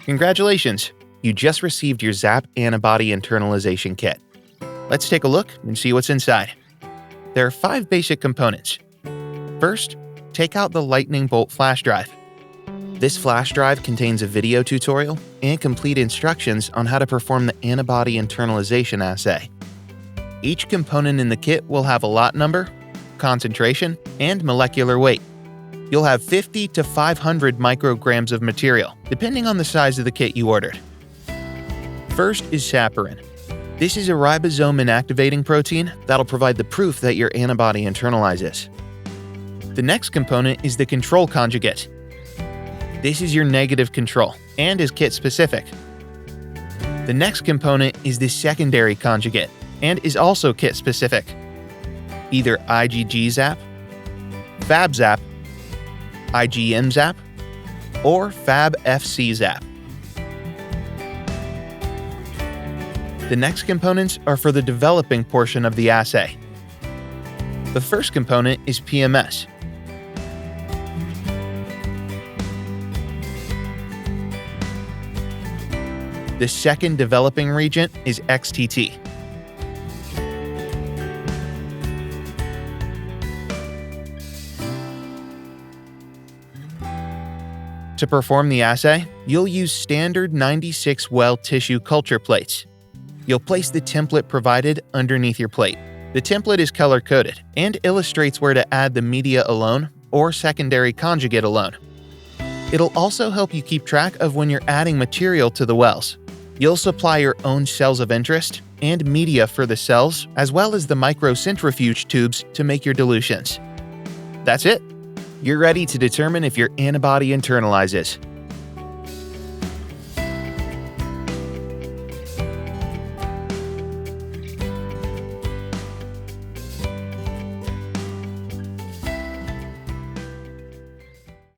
Congratulations! You just received your ZAP Antibody Internalization Kit. Let's take a look and see what's inside. There are 5 basic components. First, take out the lightning bolt flash drive. This flash drive contains a video tutorial and complete instructions on how to perform the antibody internalization assay. Each component in the kit will have a lot number, concentration, and molecular weight. You'll have 50 to 500 micrograms of material, depending on the size of the kit you ordered. First is saccharin. This is a ribosome inactivating protein that'll provide the proof that your antibody internalizes. The next component is the control conjugate. This is your negative control and is kit-specific. The next component is the secondary conjugate and is also kit-specific. Either IgG ZAP, Fab ZAP, IgM ZAP, or Fab FC ZAP. The next components are for the developing portion of the assay. The first component is PMS. The second developing reagent is XTT. To perform the assay, you'll use standard 96-well tissue culture plates. You'll place the template provided underneath your plate. The template is color-coded and illustrates where to add the media alone or secondary conjugate alone. It'll also help you keep track of when you're adding material to the wells. You'll supply your own cells of interest and media for the cells, as well as the microcentrifuge tubes to make your dilutions. That's it. You're ready to determine if your antibody internalizes.